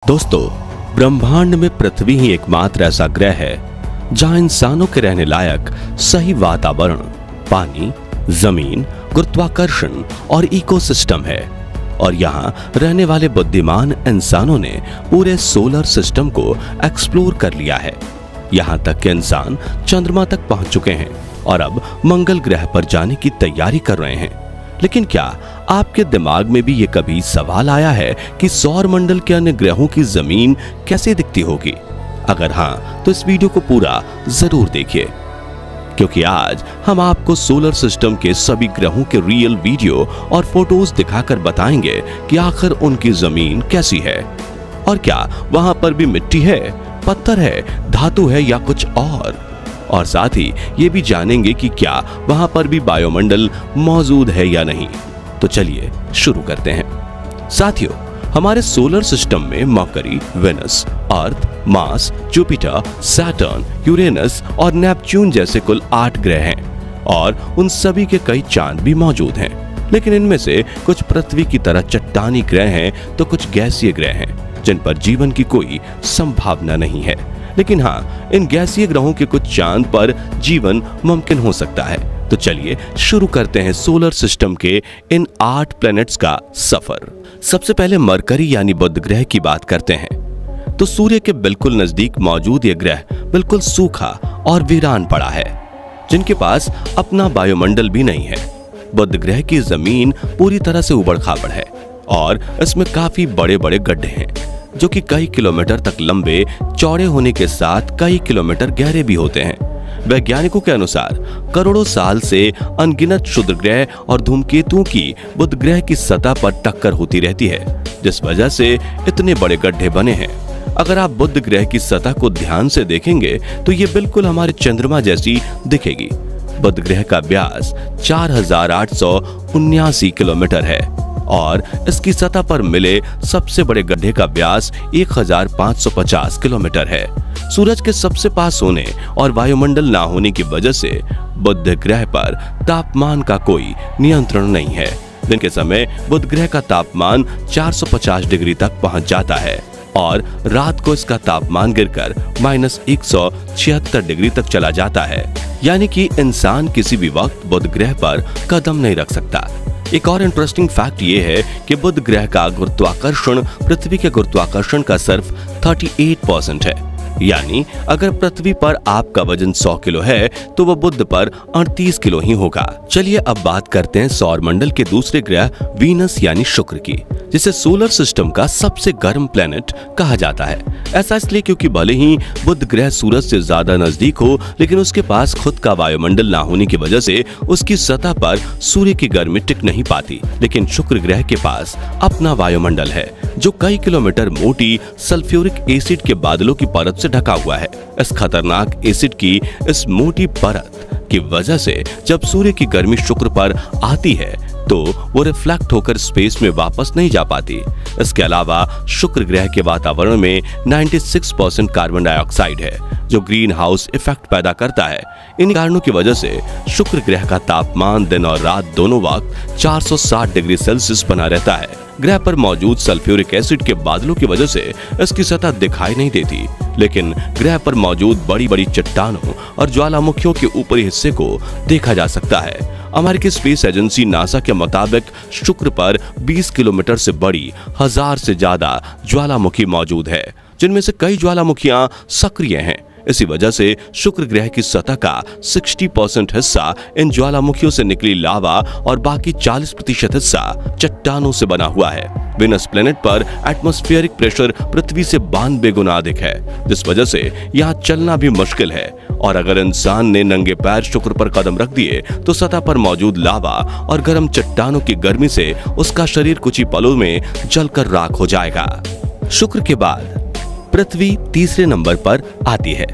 दोस्तों, ब्रह्मांड में पृथ्वी ही एकमात्र ऐसा ग्रह है जहां इंसानों के रहने लायक सही वातावरण, पानी, जमीन, गुरुत्वाकर्षण और इकोसिस्टम है। और यहाँ रहने वाले बुद्धिमान इंसानों ने पूरे सोलर सिस्टम को एक्सप्लोर कर लिया है। यहाँ तक कि इंसान चंद्रमा तक पहुंच चुके हैं और अब मंगल ग्रह पर जाने की तैयारी कर रहे हैं। लेकिन क्या आपके दिमाग में भी ये कभी सवाल आया है कि सौर मंडल के अन्य ग्रहों की जमीन कैसे दिखती होगी? अगर हाँ, तो इस वीडियो को पूरा जरूर देखिए, क्योंकि आज हम आपको सोलर सिस्टम के सभी ग्रहों के रियल वीडियो और फोटोज दिखाकर बताएंगे कि आखिर उनकी जमीन कैसी है और क्या वहां पर भी मिट्टी है, पत्थर है, धातु है या कुछ और साथ ही ये भी जानेंगे कि क्या वहां पर भी वायुमंडल मौजूद है या नहीं। तो चलिए शुरू करते हैं। साथियों, हमारे सोलर सिस्टम में मरकरी, वेनस, अर्थ, मार्स, जुपिटर, सैटर्न, यूरेनस और नेपच्यून जैसे कुल 8 ग्रह हैं और उन सभी के कई चांद भी मौजूद हैं। लेकिन इनमें से कुछ पृथ्वी की तरह चट्टानी ग्रह हैं तो कुछ गैसीय ग्रह हैं जिन पर जीवन की कोई संभावना नहीं है। लेकिन हाँ, इन गैसीय ग्रहों के कुछ चांद पर जीवन मुमकिन हो सकता है। तो चलिए शुरू करते हैं सोलर सिस्टम के इन 8 प्लैनेट्स का सफर। सबसे पहले मरकरी यानी बुध ग्रह की बात करते हैं। तो सूर्य के बिल्कुल नजदीक मौजूद यह ग्रह बिल्कुल सूखा और वीरान पड़ा है, जिनके पास अपना वायुमंडल भी नहीं है। बुध ग्रह की जमीन पूरी तरह से उबड़ खाबड़ है और इसमें काफी बड़े बड़े गड्ढे हैं जो कि कई किलोमीटर तक लंबे चौड़े होने के साथ कई किलोमीटर गहरे भी होते हैं। वैज्ञानिकों के अनुसार करोड़ों साल से अनगिनत क्षुद्र ग्रह और धूमकेतुओं की बुध ग्रह की सतह पर टक्कर होती रहती है, जिस वजह से इतने बड़े गड्ढे बने हैं। अगर आप बुध ग्रह की सतह को ध्यान से देखेंगे तो ये बिल्कुल हमारे चंद्रमा जैसी दिखेगी। बुध ग्रह का व्यास 4879 किलोमीटर है और इसकी सतह पर मिले सबसे बड़े गड्ढे का व्यास 1550 किलोमीटर है। सूरज के सबसे पास होने और वायुमंडल ना होने की वजह से बुध ग्रह पर तापमान का कोई नियंत्रण नहीं है। दिन के समय बुध ग्रह का तापमान 450 डिग्री तक पहुंच जाता है और रात को इसका तापमान गिरकर -176 डिग्री तक चला जाता है। यानी कि इंसान किसी भी वक्त बुध ग्रह पर कदम नहीं रख सकता। एक और इंटरेस्टिंग फैक्ट ये है कि बुध ग्रह का गुरुत्वाकर्षण पृथ्वी के गुरुत्वाकर्षण का सिर्फ 38% है। यानी अगर पृथ्वी पर आपका वजन 100 किलो है तो वह बुध पर 38 किलो ही होगा। चलिए अब बात करते हैं सौर मंडल के दूसरे ग्रह वीनस यानी शुक्र की, जिसे सोलर सिस्टम का सबसे गर्म प्लेनेट कहा जाता है। ऐसा इसलिए क्योंकि भले ही बुध ग्रह सूरज से ज्यादा नजदीक हो, लेकिन उसके पास खुद का वायुमंडल ना होने की वजह से उसकी सतह पर सूर्य की गर्मी टिक नहीं पाती। लेकिन शुक्र ग्रह के पास अपना वायुमंडल है जो कई किलोमीटर मोटी सल्फ्यूरिक एसिड के बादलों की परत से ढका हुआ है। इस खतरनाक एसिड की इस मोटी परत की वजह से जब सूर्य की गर्मी शुक्र पर आती है तो वो रिफ्लेक्ट होकर स्पेस में वापस नहीं जा पाती। इसके अलावा शुक्र ग्रह के वातावरण में 96% कार्बन डाइऑक्साइड है जो ग्रीन हाउस इफेक्ट पैदा करता है। इन कारणों की वजह से शुक्र ग्रह का तापमान दिन और रात दोनों वक्त 460 डिग्री सेल्सियस बना रहता है। ग्रह पर मौजूद सल्फ्यूरिक एसिड के बादलों की वजह से इसकी सतह दिखाई नहीं देती, लेकिन ग्रह पर मौजूद बड़ी बड़ी चट्टानों और ज्वालामुखियों के ऊपरी हिस्से को देखा जा सकता है। अमेरिकी स्पेस एजेंसी नासा के मुताबिक शुक्र पर 20 किलोमीटर से बड़ी 1000 से ज्यादा ज्वालामुखी मौजूद है, जिनमें से कई ज्वालामुखियां सक्रिय हैं। इसी वजह से शुक्र ग्रह की सतह का 60% हिस्सा इन ज्वालामुखियों से निकली लावा और बाकी 40% हिस्सा चट्टानों से बना हुआ है। वेनस प्लेनेट पर एटमॉस्फेरिक प्रेशर पृथ्वी से 92 गुना अधिक है, जिस वजह से यहाँ चलना भी मुश्किल है। और अगर इंसान ने नंगे पैर शुक्र पर कदम रख दिए तो सतह पर मौजूद लावा और गर्म चट्टानों की गर्मी से उसका शरीर कुछ ही पलों में जलकर राख हो जाएगा। शुक्र के बाद पृथ्वी तीसरे नंबर पर आती है,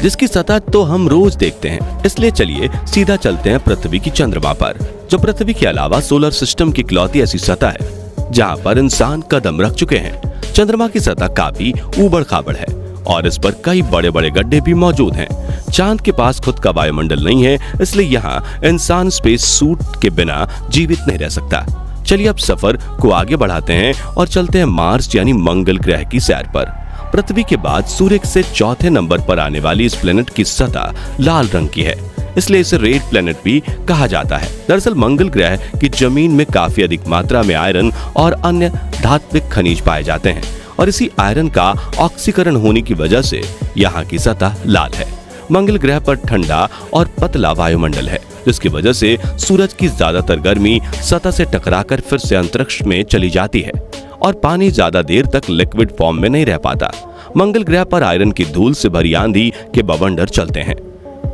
जिसकी सतह तो हम रोज देखते हैं। इसलिए चलिए सीधा चलते हैं पृथ्वी की चंद्रमा पर, जो पृथ्वी के अलावा सोलर सिस्टम की इकलौती ऐसी सतह है जहां पर इंसान कदम रख चुके हैं। चंद्रमा की सतह काफी उबड़ खाबड़ है और इस पर कई बड़े बड़े गड्ढे भी मौजूद हैं। चांद के पास खुद का वायुमंडल नहीं है, इसलिए यहाँ इंसान स्पेस सूट के बिना जीवित नहीं रह सकता। चलिए अब सफर को आगे बढ़ाते हैं और चलते हैं मार्स यानी मंगल ग्रह की सैर पर। पृथ्वी के बाद सूर्य से चौथे नंबर पर आने वाली इस प्लेनेट की सतह लाल रंग की है, इसलिए इसे रेड प्लेनेट भी कहा जाता है। दरअसल मंगल ग्रह की जमीन में काफी अधिक मात्रा में आयरन और अन्य धात्विक खनिज पाए जाते हैं और इसी आयरन का ऑक्सीकरण होने की वजह से यहाँ की सतह लाल है। मंगल ग्रह पर ठंडा और पतला वायुमंडल है, जिसकी वजह से सूरज की ज्यादातर गर्मी सतह से टकराकर फिर से अंतरिक्ष में चली जाती है और पानी ज्यादा देर तक लिक्विड फॉर्म में नहीं रह पाता। मंगल ग्रह पर आयरन की धूल से भरी आंधी के बवंडर चलते हैं।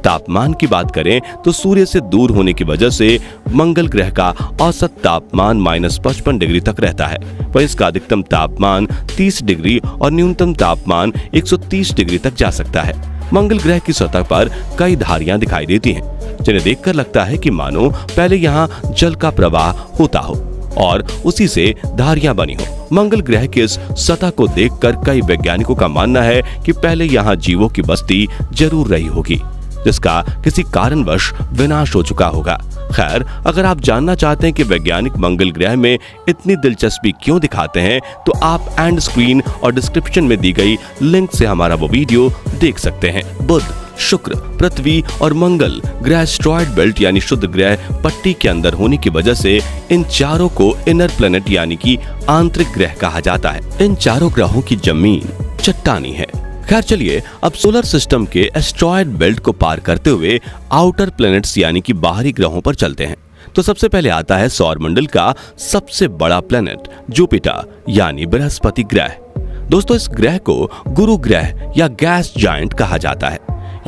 तापमान की बात करें तो सूर्य से दूर होने की वजह से मंगल ग्रह का औसत तापमान -55 डिग्री तक रहता है, वहीं इसका अधिकतम तापमान 30 डिग्री और न्यूनतम तापमान 130 डिग्री तक जा सकता है। मंगल ग्रह की सतह पर कई धारियां दिखाई देती हैं, जिन्हें देखकर लगता है कि मानो पहले यहाँ जल का प्रवाह होता हो और उसी से धारियां बनी हो। मंगल ग्रह की इस सतह को देखकर कई वैज्ञानिकों का मानना है कि पहले यहाँ जीवों की बस्ती जरूर रही होगी, जिसका किसी कारणवश विनाश हो चुका होगा। खैर, अगर आप जानना चाहते हैं कि वैज्ञानिक मंगल ग्रह में इतनी दिलचस्पी क्यों दिखाते हैं, तो आप एंड स्क्रीन और डिस्क्रिप्शन में दी गई लिंक से हमारा वो वीडियो देख सकते हैं। बुध, शुक्र, पृथ्वी और मंगल ग्रह एस्टेरॉयड बेल्ट यानी शुद्ध ग्रह पट्टी के अंदर होने की वजह से इन चारों को इनर प्लेनेट यानी कि आंतरिक ग्रह कहा जाता है। इन चारों ग्रहों की जमीन चट्टानी है। खैर चलिए अब सोलर सिस्टम के एस्टेरॉयड बेल्ट को पार करते हुए आउटर प्लैनेट्स यानी कि बाहरी ग्रहों पर चलते हैं। तो सबसे पहले आता है सौरमंडल का सबसे बड़ा प्लैनेट जुपिटर यानी बृहस्पति ग्रह। दोस्तों, इस ग्रह को गुरु ग्रह या गैस जायंट कहा जाता है,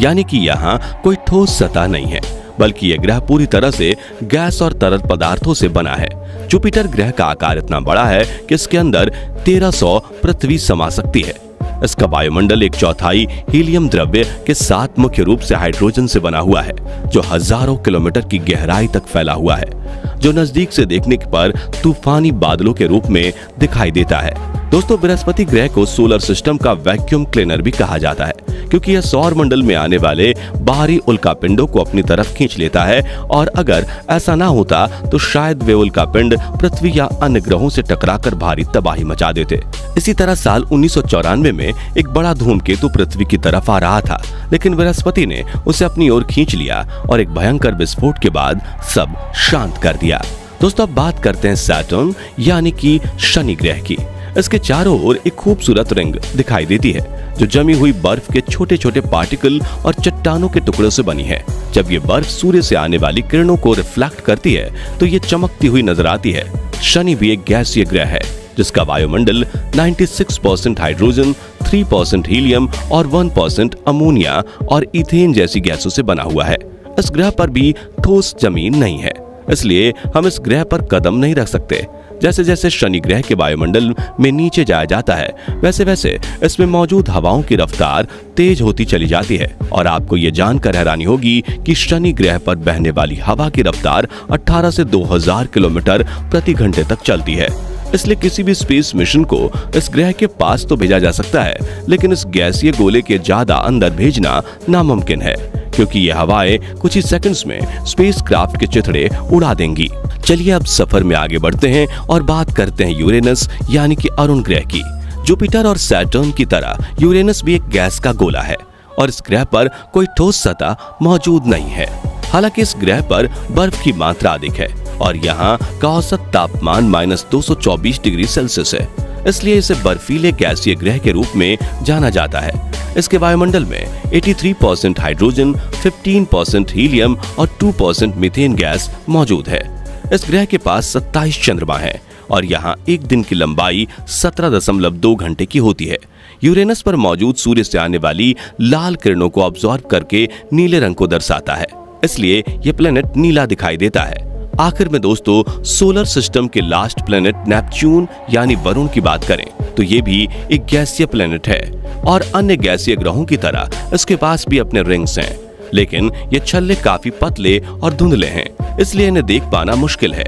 यानी कि यहाँ कोई ठोस सतह नहीं है, बल्कि यह ग्रह पूरी तरह से गैस और तरल पदार्थों से बना है। जुपिटर ग्रह का आकार इतना बड़ा है कि इसके अंदर 1300 पृथ्वी समा सकती है। इसका वायुमंडल 1/4 हीलियम द्रव्य के साथ मुख्य रूप से हाइड्रोजन से बना हुआ है, जो हजारों किलोमीटर की गहराई तक फैला हुआ है, जो नजदीक से देखने पर तूफानी बादलों के रूप में दिखाई देता है। दोस्तों, बृहस्पति ग्रह को सोलर सिस्टम का वैक्यूम क्लीनर भी कहा जाता है, क्योंकि यह सौर मंडल में आने वाले बाहरी उल्कापिंडों को अपनी तरफ खींच लेता है और अगर ऐसा ना होता तो शायद वे उल्कापिंड पृथ्वी या अन्य ग्रहों से टकराकर भारी तबाही मचा देते। इसी तरह साल 1994 में एक बड़ा धूमकेतु पृथ्वी की तरफ आ रहा था, लेकिन बृहस्पति ने उसे अपनी ओर खींच लिया और एक भयंकर विस्फोट के बाद सब शांत कर दिया। दोस्तों, अब बात करते हैं सैटर्न यानी कि शनि ग्रह की। इसके चारों ओर एक खूबसूरत रिंग दिखाई देती है, जो जमी हुई बर्फ के छोटे छोटे पार्टिकल और चट्टानों के टुकड़ों से बनी है। जब ये बर्फ सूर्य से आने वाली किरणों को रिफ्लेक्ट करती है तो ये चमकती हुई नजर आती है। शनि भी एक गैसीय ग्रह है, जिसका वायुमंडल 96% हाइड्रोजन, 3% हीलियम और 1% अमोनिया और इथेन जैसी गैसों से बना हुआ है। इस ग्रह पर भी ठोस जमीन नहीं है, इसलिए हम इस ग्रह पर कदम नहीं रख सकते। जैसे जैसे शनि ग्रह के वायुमंडल में नीचे जाया जाता है, वैसे वैसे इसमें मौजूद हवाओं की रफ्तार तेज होती चली जाती है और आपको ये जानकर हैरानी होगी कि शनि ग्रह पर बहने वाली हवा की रफ्तार 18 से 2000 किलोमीटर प्रति घंटे तक चलती है। इसलिए किसी भी स्पेस मिशन को इस ग्रह के पास तो भेजा जा सकता है, लेकिन इस गैसीय गोले के ज्यादा अंदर भेजना नामुमकिन है, क्योंकि ये हवाएं कुछ ही सेकंड्स में स्पेसक्राफ्ट के चिथड़े उड़ा देंगी। चलिए अब सफर में आगे बढ़ते हैं और बात करते हैं यूरेनस यानी कि अरुण ग्रह की। जुपिटर और सैटर्न की तरह यूरेनस भी एक गैस का गोला है और इस ग्रह पर कोई ठोस सतह मौजूद नहीं है। हालांकि इस ग्रह पर बर्फ की मात्रा अधिक है और यहाँ का औसत तापमान -224 डिग्री सेल्सियस है, इसलिए इसे बर्फीले गैसीय ग्रह के रूप में जाना जाता है। इसके वायुमंडल में 83% हाइड्रोजन, 15% हीलियम और 2% मीथेन गैस मौजूद है। इस ग्रह के पास 27 चंद्रमा है और यहाँ एक दिन की लंबाई 17.2 घंटे की होती है। यूरेनस पर मौजूद सूर्य से आने वाली लाल किरणों को ऑब्जॉर्व करके नीले रंग को दर्शाता है, इसलिए यह प्लेनेट नीला दिखाई देता है। आखिर में दोस्तों, सोलर सिस्टम के लास्ट प्लेनेट नेपच्यून यानी वरुण की बात करें तो ये भी एक गैसीय प्लेनेट है और अन्य गैसीय ग्रहों की तरह इसके पास भी अपने रिंग्स हैं, लेकिन ये छल्ले काफी पतले और धुंधले हैं, इसलिए इन्हें देख पाना मुश्किल है।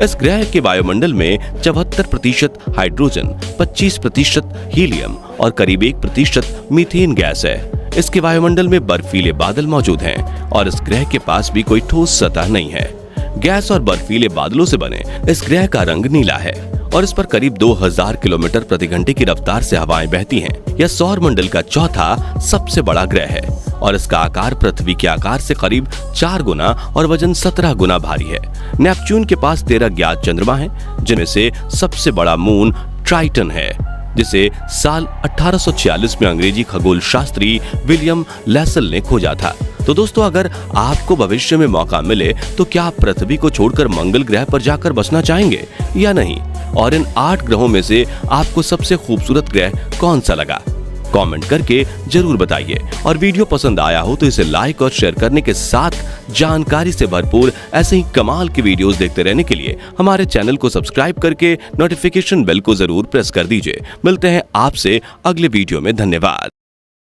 इस ग्रह के वायुमंडल में 74% हाइड्रोजन, 25% हीलियम और करीब 1% मीथेन गैस है। इसके वायुमंडल में बर्फीले बादल मौजूद हैं और इस ग्रह के पास भी कोई ठोस सतह नहीं है। गैस और बर्फीले बादलों से बने इस ग्रह का रंग नीला है और इस पर करीब 2000 किलोमीटर प्रति घंटे की रफ्तार से हवाएं बहती हैं। यह सौर मंडल का चौथा सबसे बड़ा ग्रह है और इसका आकार पृथ्वी के आकार से करीब 4 गुना और वजन 17 गुना भारी है। नेपच्यून के पास 13 ज्ञात चंद्रमा हैं, जिनमें से सबसे बड़ा मून ट्राइटन है, जिसे साल 1846 में अंग्रेजी खगोल शास्त्री विलियम लैसल ने खोजा था। तो दोस्तों, अगर आपको भविष्य में मौका मिले तो क्या आप पृथ्वी को छोड़कर मंगल ग्रह पर जाकर बसना चाहेंगे या नहीं? और इन 8 ग्रहों में से आपको सबसे खूबसूरत ग्रह कौन सा लगा? कमेंट करके जरूर बताइए। और वीडियो पसंद आया हो तो इसे लाइक और शेयर करने के साथ जानकारी से भरपूर ऐसे ही कमाल की वीडियोस देखते रहने के लिए हमारे चैनल को सब्सक्राइब करके नोटिफिकेशन बेल को जरूर प्रेस कर दीजिए। मिलते हैं आपसे अगले वीडियो में। धन्यवाद।